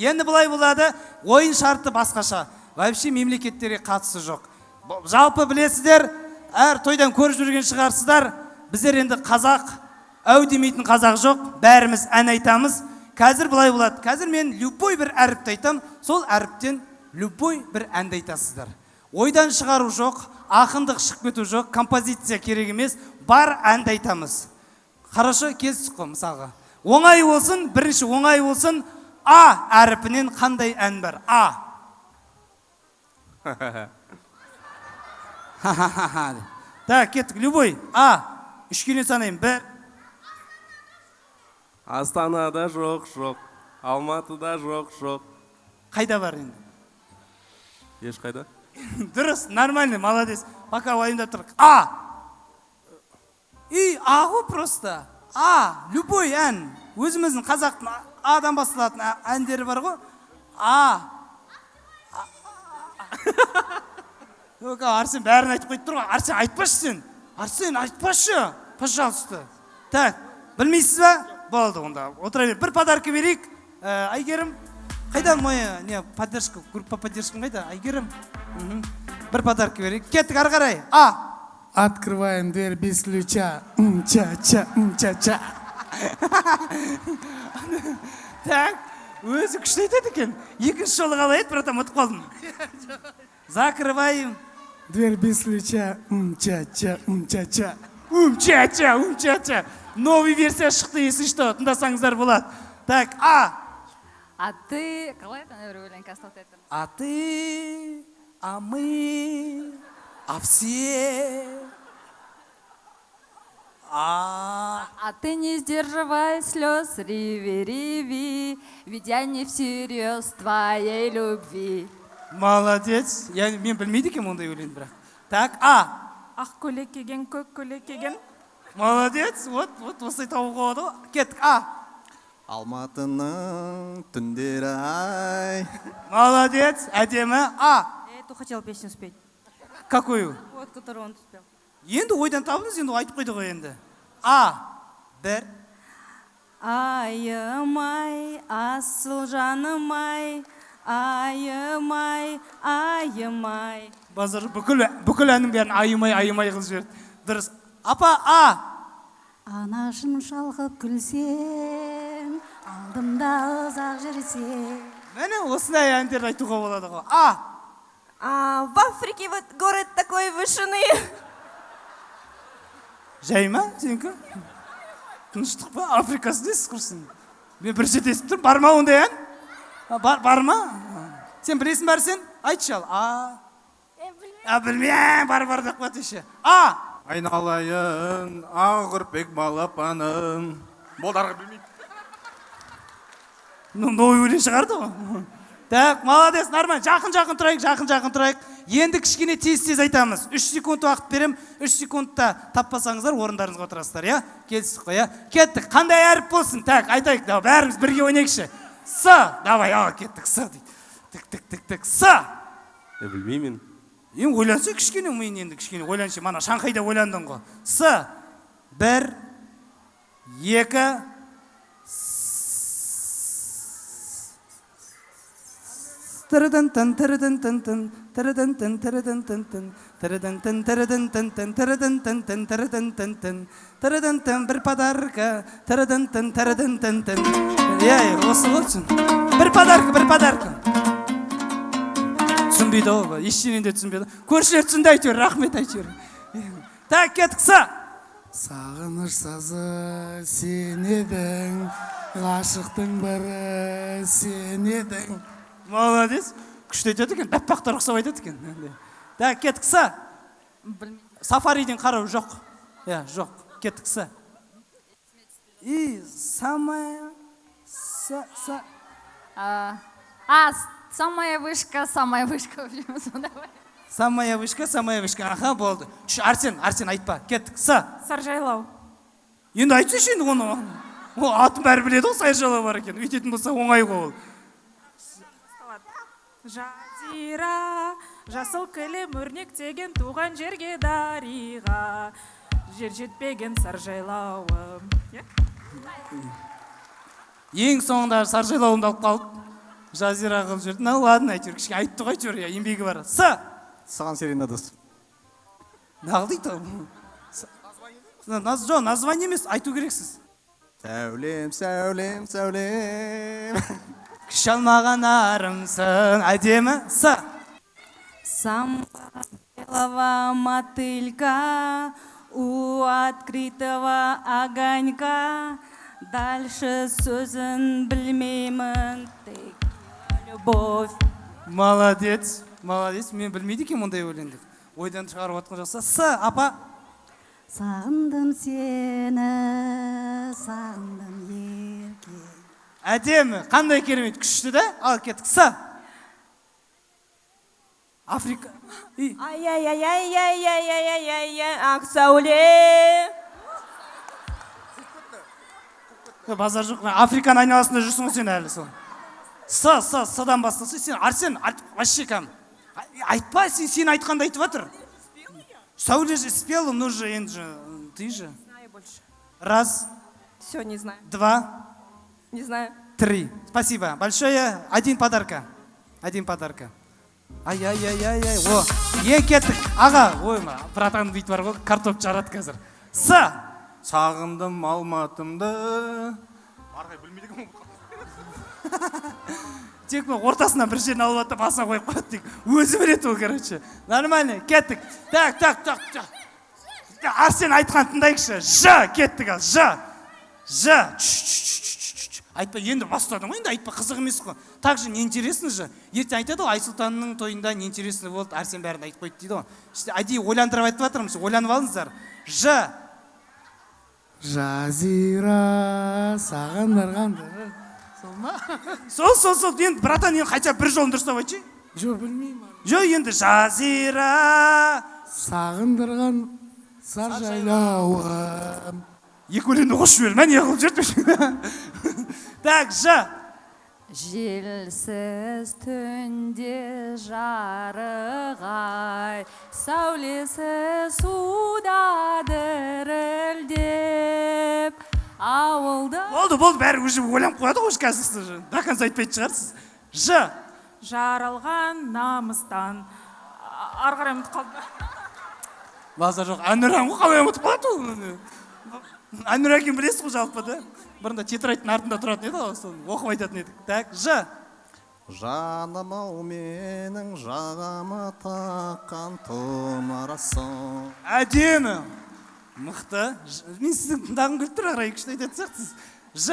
Енді былай болады, ойын шарты басқаша. Вообще мемлекеттерге қатысы жоқ. Жалпы білесіздер, әр тойдан көріп жүрген шығарсыздар. Біздер енді қазақ, әу демейтін қазақ жоқ, бәріміз ән айтамыз. Қазір былай болады. Қазір мен любой бір әріпті айтам, сол әріптен любой бір әнді айтасыздар. Ойдан шығару жоқ, ақындық шығып кету жоқ, композиция керек емес, бар әнді айтамыз. Хорошо, келістік қой мысалға. Оңай болсын, бірінші оңай болсын, А әріпінен қандай ән бар? А. Так, кеттік, любой. А. Үшкене санайым. Бір. Астанада жоқ. Алматыда жоқ. Қайда бар енді? Еш қайда? Дұрыс, нормально, молодец. Пока уайымдап тұрық. А. А ғой просто. А. Любой ән. Өзіміздің қазақтың Адан басталатын әндері бар ғой. А. Арсен бәрін айтып қойып тұр ғой. Арсен айтпашы сен. Арсен айтпашы. Пожалуйста. Так, білмейсіз ба? Болды онда. Отыра бер. Бір подарка берейік. Айгерім. Қайдан мой поддержка, группа поддержка қайда? Айгерім. Бір подарка берейік. Кеттік ары қарай. А. Открываем дверь без ключа. Ча-ча. Так, өзі күшті айтады екен. Екінші жолы қалай еді, братан, ұтып қалдым. Закрываем. Дверь без ключа. Ча-ча. Ча-ча. Новый версия шықты, есі что, тыңдасаңыздар болады. Так, А. А ты... Қалай өлеңке астауты еттім? А ты, а мы, а все... А ты не сдерживай слез, реви, ведь я не всерьез твоей любви. Молодец. Мен білмейді екен ондай өлең бірақ. Так, А. Ақ көйлек киген, көк көйлек киген. Молодец. Вот осылай тауып қояды ғой. Кеттік, А. Алматының түндері ай. Молодец. Әдемі. А. Эту хотел песню спеть. Какую? Вот, которую он спел. Енді ойдан табыңыз, енді айтып қойды ғой енді. А. Бір. Айымай, асыл жанымай, айымай. Базар бүкіл әннің бәрін айымай қылып жіберді. Дұрыс. Апа, А. Анашым шалқып күлсең, алдымда ұзақ жүрсең. Міне осындай әндерді айтуға болады ғой. А. В Африке вот город такой вышины. Жай ма, сенікі? Тыныштық па? Африкасы дейсіз құрсын. Мен бір жет естіп тұрмын. Бар ма ондай ән? Бар ма? Сен білесің бәрі сен? Айтшы ал. Білмейм, бар деп қуат еше. А. Айналайын, ағырпек балапаным. Болдарға білмейді. Новый өлең шығарды ғой. Так, молодец, нормально. Жақын тұрайық. Енді кішкене тез айтамыз. 3 секунд уақыт берем. 3 секундта таппасаңыздар, орындарыңызға отырасыздар, я? Келістік қой, я? Кеттік. Қандай әріп болсын? Так, айтайық, бәріміз бірге ойнайықшы. С. Давай, кеттік. С дейді. Тік. С. Білмеймін. Енді ойланшы кішкене, мен енді кішкене ойланшы. Мана Шанхайда ойландың ғой. С. 1, 2. Тырыдын-тын. Бір подарка. Осы ғой. Бір подарка. Түсінбейді ғой, ештеңені де түсінбейді. Көршілер түсінді әйтеуір, рахмет әйтеуір. Так, кеттік, С. Сағыныш сазы сен едің, ғашықтың бірі сен едің. Молодец. Күшті айтады екен, бәппақтар ұқсап айтады екен. Так, кеттік, С. Сафариден қарау жоқ. Жоқ, кеттік, С. И самая... Самая вышка. Самая вышка. Аха, болды. Арсен, айтпа. Кеттік, С. Саржайлау. Енді айтсайшы енді оны. Атын бәрі біледі ғой, Саржайлау бар екен. Үйтетін болса оңай ғой ол. Жазира, жасыл кілем өрнектеген туған жерге дариға, жер жетпеген саржайлауым. Ең соңында саржайлауымды алып қалып. жазира қылып жүрді. Ну ладно, әйтеуір кішкене айтты ғой әйтеуір, еңбегі бар. С. Саған серенадасы. Нағылдайды ол. Жоқ, название емес, айту керексіз. Сәулем, сәулем, сәулем. Күш алмаған арымсың. Әдемі. С. Самка белого мотылька у открытого огонька. Дальше сөзін білмеймін, тек любовь. Молодец, молодец. Мен білмейді екен мұндай өлеңді. Ойдан шығарып отқан жақса. С, апа. Сағындым сені, сағындым ерке. Әдемі, қандай керемет, күшті да? Ал кеттік. С. Африка. Ай-яй-яй-яй-яй-яй-яй-яй, ақ сәуле. Базар жоқ. Африканың айналасында жүрсің ғой сен әлі сол. С-дан бастаса сен Арсен, вообще кәм. Айтпа, сен айтқанда айтып жатыр. Сәуле же спел, ну же, енді же, ты же. Знаю больше. Раз, Все, не знаю. два, Не знаю. три. Спасибо большое. Один подарка. Ай-яй-яй-яй-яй. О, кеттік. Аға, ой, братан бүйтіп бар ғой, картоп жарады қазір. С. Сағындым Алматымды. Арғай білмейді кім бұл. Тек мен ортасынан бір жерін алып атып аса қойып қойды тек. Өзі біледі ол, короче. Нормально, кеттік. Так. Арсен айтқан тыңдайықшы. Ж, кеттік ал. Ж. Айтпа, енді бастадың ғой, енді айтпа, қызық емес қой. Так же, неинтересно же. Ертең айтады ғой, Айсұлтанның тойында неинтересно болды, Арсен бәрін айтып қойды дейді ғой. Әдейі ойландырып айтып жатырмыз, ойланып алыңыздар. Ж. Жазира сағындырғанды. Сол ма? Сол, енді, братан, енді қайта бір жолын дұрыстап айтшы. Жоқ, білмеймін. Жоқ, енді, жазира. Сағындырған сар жайлауым. Екі өлеңді қосып жібер, мен не қылып жүрдім. Так, Ж. Желсіз түнде жарығай, сәулесі суда дірілдеп, ауылда... Болды, бәрі уже ойланып қояды ғой, қазір. До конца айтпайтын шығарсыз. Ж. Жаралған намыстан. Ары қарай ұмытып қалдым. Базар жоқ, әнұран ғой, қалай ұмытып қалады ол. Әнұр әкем білесіз ғой жалпы да. Бұрында тетрадьтың артында тұратын еді ғой, соны оқып айтатын едік. Так, Ж. Жаным ау менің жағама таққан тұмарасың. Әдемі. Мықты. Мен сіздің тыңдағым келіп тұр, ағырай күшті айтатын сияқтысыз. Ж.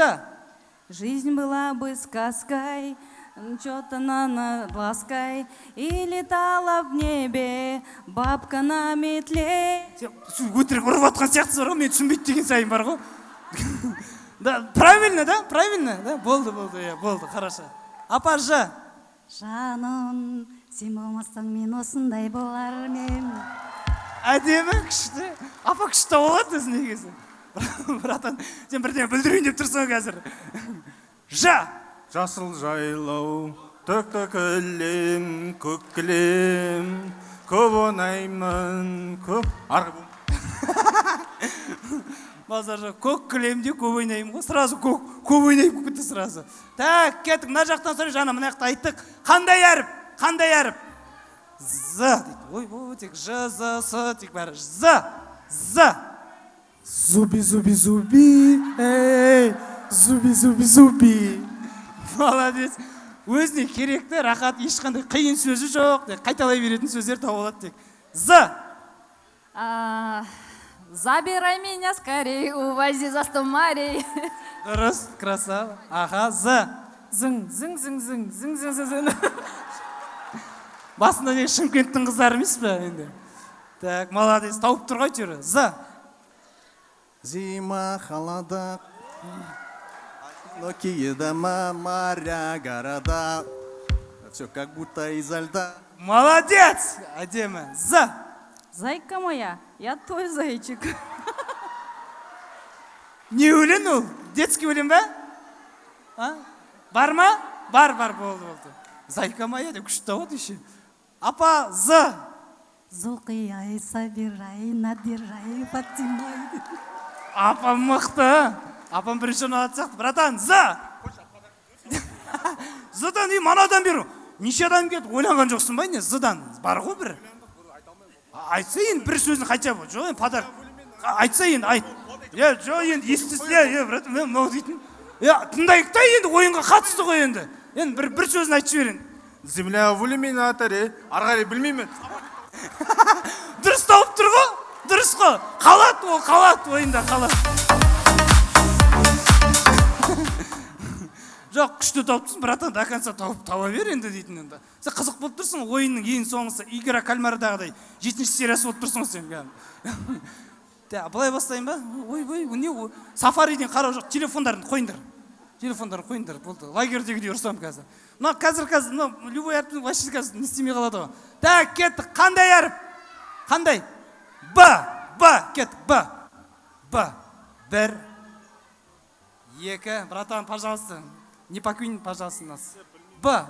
Жизнь была бы сказкой, что-то на лаской, и летала в небе бабка на метле. Өтірік ұрып атқан сияқтысыз бар ғой, мен түсінбейді деген сайын бар ғой. Правильно, да? Правильно? Болды, хорошо. Апа, Ж. Жаным, сен болмасаң мен осындай болар мен. Әдемі, күшті. Апа күшті болады өзі негізі. Братан, сен бірден бүлдірейін деп тұрсың ғой қазір. Ж. Жасыл жайлау, төк ілем, көк кілем, көп ойнаймын, көп... Арғы бұл. Базар жоқ, көк кілемде көп ойнаймын ғой, сразу көп ойнаймын көкті сразу. Так, кеттік, мына жақтан сұрай, жаңа мына жақта айттық. Қандай әріп? З дейді. Ой, тек Ж, З, С, тек бәрі. З. Зуби, эй, зуби. Молодец. Өзіне керекті, рахат, ешқандай қиын сөзі жоқ. Қайталай беретін сөздер тауылады тек. З. Забирай меня скорей, увози за 100 морей. Дұрыс, красава. Аха, З. Зың. Басында не Шымкенттің қыздар емес пе енді? Так, молодец, тауып тұр ғой түрі. З. Зима холода, но дома, моря, города. Все как будто изо льда. Молодец! Әдемі. З. Зайка моя, я твой зайчик. Не өлең ол? Детский өлең бе? Бар ма? Бар, болды. Зайка моя деп күшті тауады еще. Апа, З. Зұлқияй, сабирай, надирай, фатимай. Апам мықты. Апам бірінші ұнады сияқты. Братан, З. зыдан и манадан бері неше адам кетіп ойланған жоқсың ба не зыдан бар ғой бір айтса енді бір сөзін хотя бы жоқ енді подарок айтса енді айт жоқ енді естісе брат мен мынау дейтін тыңдайық та енді ойынға қатысты ғой енді бір сөзін айтып жіберейін. Земля в иллюминаторе. Ары қарай білмеймін. Дұрыс тауып тұр ғой, дұрыс қой. Қалады ол, қалады ойында, қалады. Жоқ, күшті тауыптысың, братан, до конца таба бер енді дейтін енді. Сен қызық болып тұрсың, ойынның ең соңғысы игра кальмардағыдай 7-ші сериясы болып тұрсың сен. Былай бастайын ба? Ой, не сафариден қарау жоқ, телефондарын қойыңдар, болды. Лагердегідей ұрсам қазір. Мына қазір, любой әріптің вообще қазір не істемей қалады ғой. Так, кеттік, қандай әріп? Қандай? Б, кеттік, Б. 1, 2, братан, пожалуйста, не покинь, пожалуйста, нас. Б.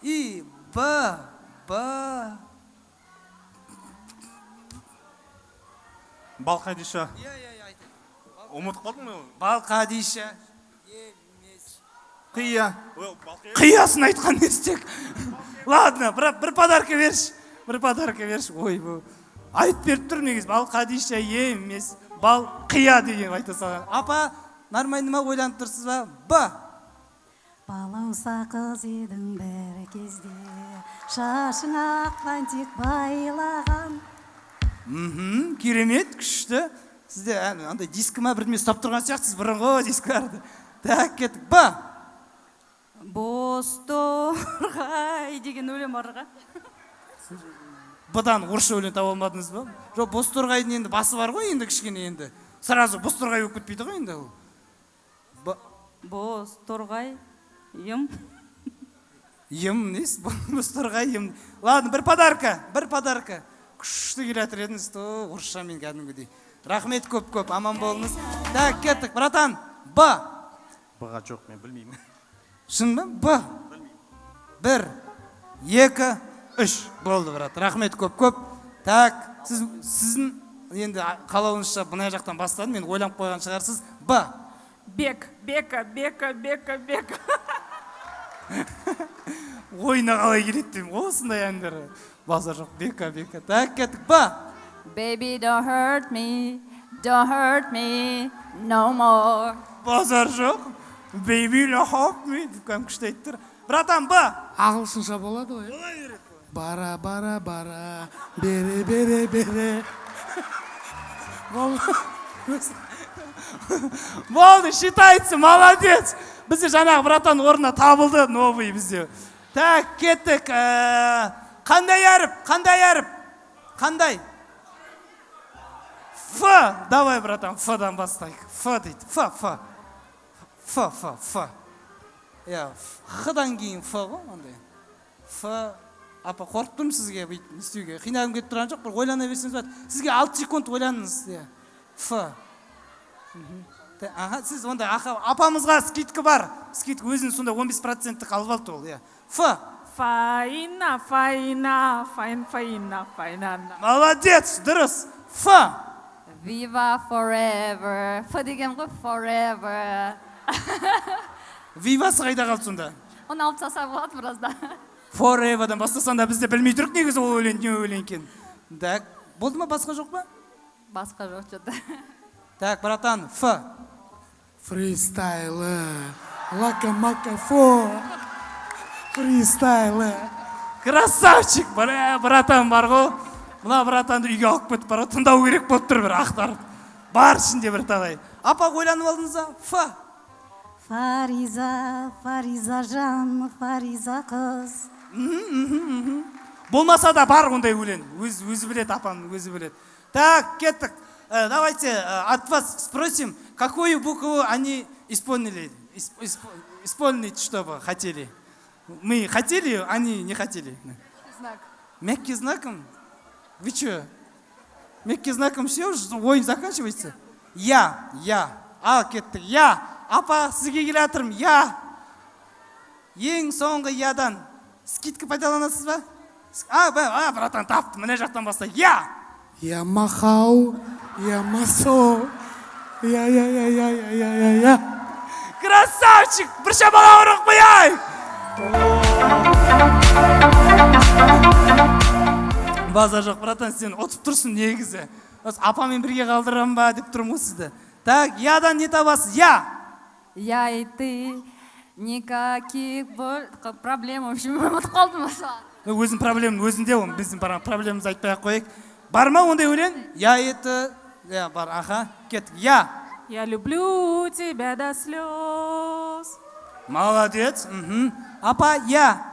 И Б. Балқадиша. Ұмытып қалдың ба? Балқадиша. Қия. Қиясын айтқан не істек? Ладно, бір подарка берші. Ой, айтып беріп тұр негіз. Балқадиша емес, бал қия деген айта салған. Апа, нормальный ма ойланып тұрсыз ба? Б. Балауса қыз едің бір кезде, шашың аққан тек байлаған. Керемет, күшті. Сізде андай дискі ма бірдеме ұстап тұрған сияқтысыз, бұрынғы дискілерді. Так, кеттік. Б. Бозторғай деген өлең барға. Бұдан орысша өлең таба алмадыңыз ба? Жоқ, бозторғайдың енді басы бар ғой, енді кішкене енді. Сразу бозторғай өкіп кетпейді ғой енді. Бозторғай, ем. Ем, нес? Бозторғай, ем. Ладно, бір подарка. Күшті келатыр едіңіз, орысша мен кәдімгідей. Рахмет көп, аман болыңыз. Так, кеттік, братан. Б. Б-ға жоқ, мен білмеймін. Шын ба? Б. 1, 2, 3. Болды, брат. Рахмет көп. Так, сіздің енді қалауыңызша бұнай жақтан бастадым, мен ойланып қойған шығарсыз. Б. Бека. Ойына қалай келеді деймін, осындай әндер. Базар жоқ, бека. Так, кеттік. Б. Baby, don't hurt me no more. Базар жоқ. Baby, don't hurt me. Кәм күшті айттыр. Братан, Б. ағылшынша болады ғой. Бара, бере. Болды, считается, молодец. Бізде жаңағы братан орнына табылды, новый бізде. Так, кеттік. Қандай әріп? Қандай? Ф. Давай, братан, Ф-дан бастайық. Ф дейді. Ф. Х-дан кейін Ф ғой, ондай. Ф. Апа, қорқып тұрмын сізге бүйтіп істеуге. Қиналғым кетіп тұрған жоқ, бір ойлана берсеңіз болады. Сізге 6 секунд ойланыңыз. Ф. Сіз ондай апамызға скидка бар. Скидка өзінің сонда 15%-ті қалып алды ол. Ф. Фаина. Молодец, дұрыс. Ф. Viva forever. Ф деген ғой, forever. Вивасы қайда қалды сонда? Оны алып тастаса болады біразда. Forever'дан бастасан да бізде білмей тұрық негізі ол өлең не өлең екен. Так, болды ма, басқа жоқ па? Басқа жоқ что-то. Так, братан, Ф. Фристайлы. Лака-мака фо. Фристайлы. Красавчик, братан бар ғой. Мына братанды үйге алып кетіп бара, тыңдау керек болып тұр бір ақтарып. Бар ішінде бір талай. Апа, ойланып алдыңыз ба? Ф. Фариза жан, Фариза қыз. Болмаса да бар ондай өлең. Өзі білет, апаның өзі білет. Так, кеттік. Давайте от вас спросим, какую букву они исполнили, чтобы хотели. Мы хотели, они не хотели. Знак. Мягкий знаком? Вы что? Мягкий знаком все уже, ойын заканчивается? Я. Кеттік. Я. Апа, сізге келе атырым. Я. Ең соңғы ядан. Скидка пайдаланасыз ба? Братан, тапты. Міне жақтан баста. Я. Я махау, я масо. Я. Красавчик! Бірше бала ұрық бұяй! Базар жоқ, братан, сен отып тұрсың негізі. Апамен бірге қалдырам ба деп тұрмын сізді. Так, ядан не табасыз? Я! Я и ты, никаких проблем. В общем, ұмытып қалдым осыған. Өзің проблемның өзінде ол, біздің проблемамызды айтпай ақ қояйық. Бар ма ондай өлең? Я это... Я, бар, аха, кеттік. Я! Я люблю тебя до слез. Молодец. Апа, я!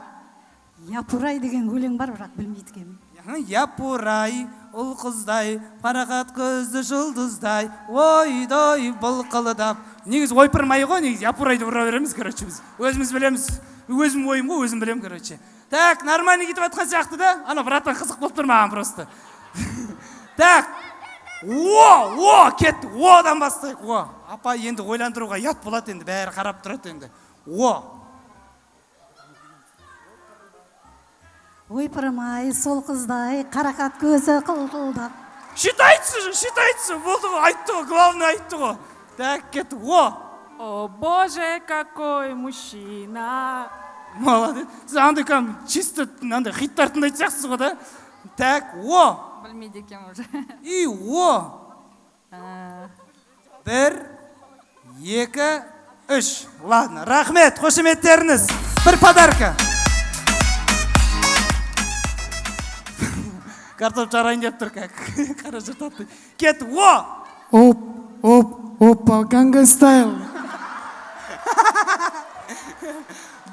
Япырай деген өлең бар, бірақ білмейді екенмін. Япырай, ұл қыздай, қарақат көзді жұлдыздай, ойдай бұлқылдап. Негіз ойпырмай ғой, негіз япырайды ұра береміз, короче, біз. Өзіміз білеміз. Өзім ойым ғой, өзім білем, короче. Так, нормально кетіп атқан сияқты да? Ана, братан, қызық болып тұр маған просто. Так, кетті, одан бастайық, Апа, енді ойландыруға ят болады енді, бәрі қарап тұрады енді. Ойпырмай, сол қыздай, қарақат көзі қылқылдап. Считается, болды ғой, айтты ғой, главное айтты ғой. Так, кетті, О, боже, какой мужчина. Молодец. Сіз андай кәм, чисто хиттарын айтып сияқсыз ғой да? Так, Білмейді екем уже. И, бір, екі, үш. Ладно, рахмет, қошеметтеріңіз. Бір подарка. Картоп жарайын деп тұр, как. Қаражыр тапты. Кет, Опа, Gangnam Style.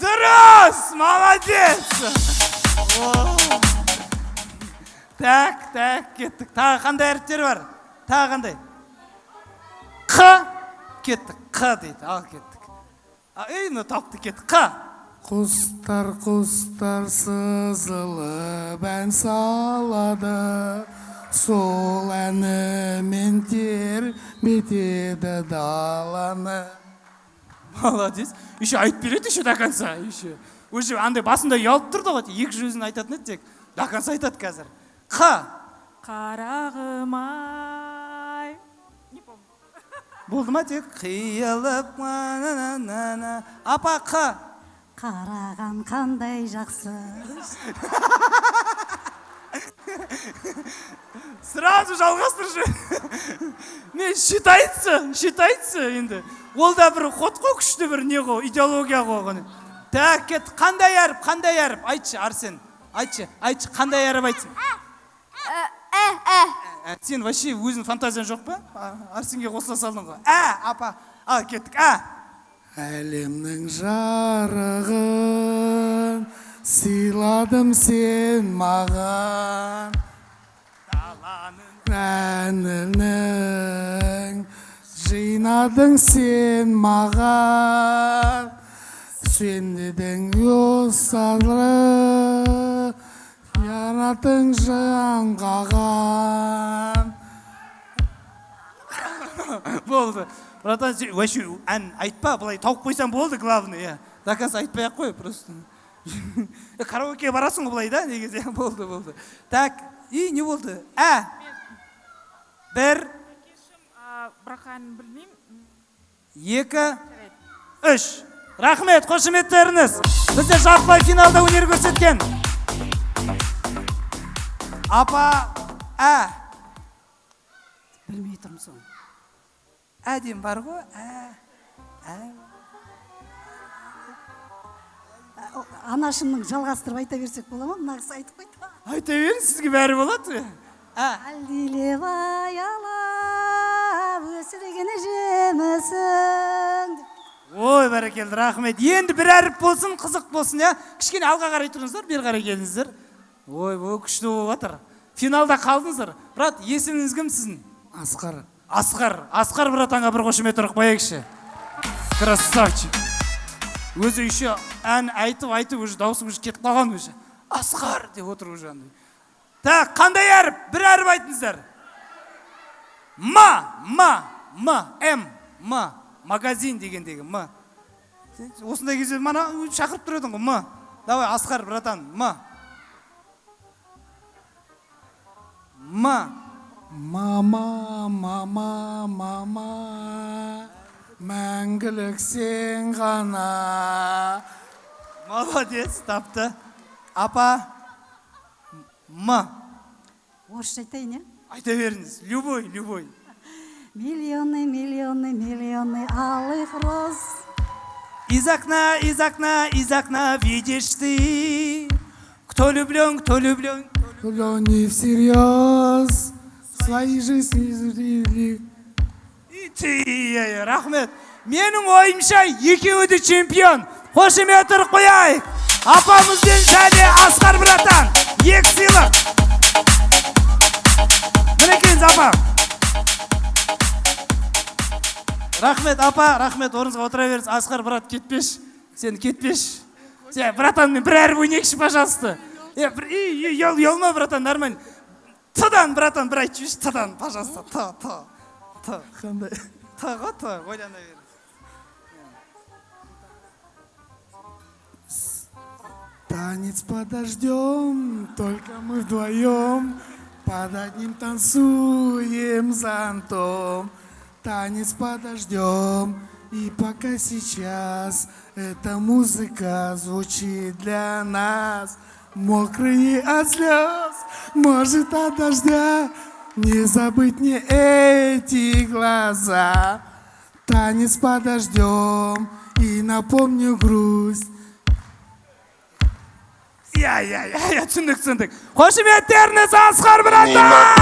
Дұрыс, молодец. Так, кеттік. Тағы қандай әріптер бар? Тағы қандай? Кеттік, дейді. Ал кеттік. Мына тапты кеттік. Құстар сызылып ән салады, сол әнімен тербетеді даланы. Молодец. Еще айтып береді, еще до конца. Уже андай басында ұялып тұрды ғой, екі жүзін айтатын еді тек. До конца айтады қазір. Қарағым ай. Болды ма тек? Қиылып, апа, Қараған қандай жақсы. Сразу жалғастыршы. Мен считается енді. Ол да бір ход қой, күшті бір не ғой, идеология ғой. Так, кет, қандай әріп? Айтшы, Арсен. Айтшы, қандай әріп айтсын? Сен вообще өзің фантазиян жоқ па? Арсенге қосыла салдың ғой. Апа, ал кеттік, Әлемнің жарығын сыйладым сен маған, әнінің жинадың сен маған, сендедің осалы яратың жаңғаған. Болды. Братан, вообще ән айтпа, былай тауып қойсам болды, главное. До конца айтпай ақ қой, просто. Караоке барасың ғой былай да, негізі. Болды. Так, и не болды? Бір, Бірақ әнін білмеймін. екі, үш. Рахмет, қошеметтеріңіз. Бізде жартылай финалда өнер көрсеткен. Апа, Білмей тұрмын соны. Әдем бар ғой, Анашымның жалғастырып айта берсек бола ма? Мына кісі айтып қойды. Айта берін, сізге бәрі болады. Әлдилеп аялап өсірген жемісің. Ой, бәрекелді, рахмет. Енді бір әріп болсын, қызық болсын, я. Кішкене алға қарай тұрыңыздар, бері қарай келіңіздер. Ой, күшті болып жатыр. Финалда қалдыңыздар. Брат, есіміңіз кім сіздің? Асқар братанға бір қошемет ұрық қояйықшы. Красавчик. Өзі еще ән айтып, уже дауысы уже кетіп қалған уже. Асқар деп отыр уже андай. Так, қандай әріп? Бір әріп айтыңыздар. Магазин дегендегі м. Осындай кезде мана шақырып тұрдың ғой, м. Давай, Асқар братан, м. Мама. мәңгілік сен ғана. Молодец, тапты. Апа, орысша айтайын, иә? айта беріңіз. Любой. Миллионы, миллионы, миллионы алых роз. Из окна видишь ты, кто влюблен. Влюблен не всерьез, свои жизни зрели. Рахмет. Менің ойымша екеуі де чемпион. Қошемет тұрып қояйық. Апамызбен және Асқар братан. Екі сыйлық. Мінекейіңіз апа. Рахмет апа, рахмет. Орныңызға отыра беріңіз. Асқар брат кетпеш. Сен кетпеш. Сен братанмен бір әріп ойнайықшы, пожалуйста. Елма, братан, нормально. Тыдан, братан, бір айтып жіберші. Тыдан, пожалуйста. Қандай? Ойлана бер. Танец подождем, только мы вдвоем, под одним танцуем зонтом. Танец подождем, и пока сейчас эта музыка звучит для нас. Мокрые от слез, может от дождя, не забыть мне эти глаза. Танец подождем, и напомню грусть. түсіндік. Қошеметтеріңіз Асқар братан!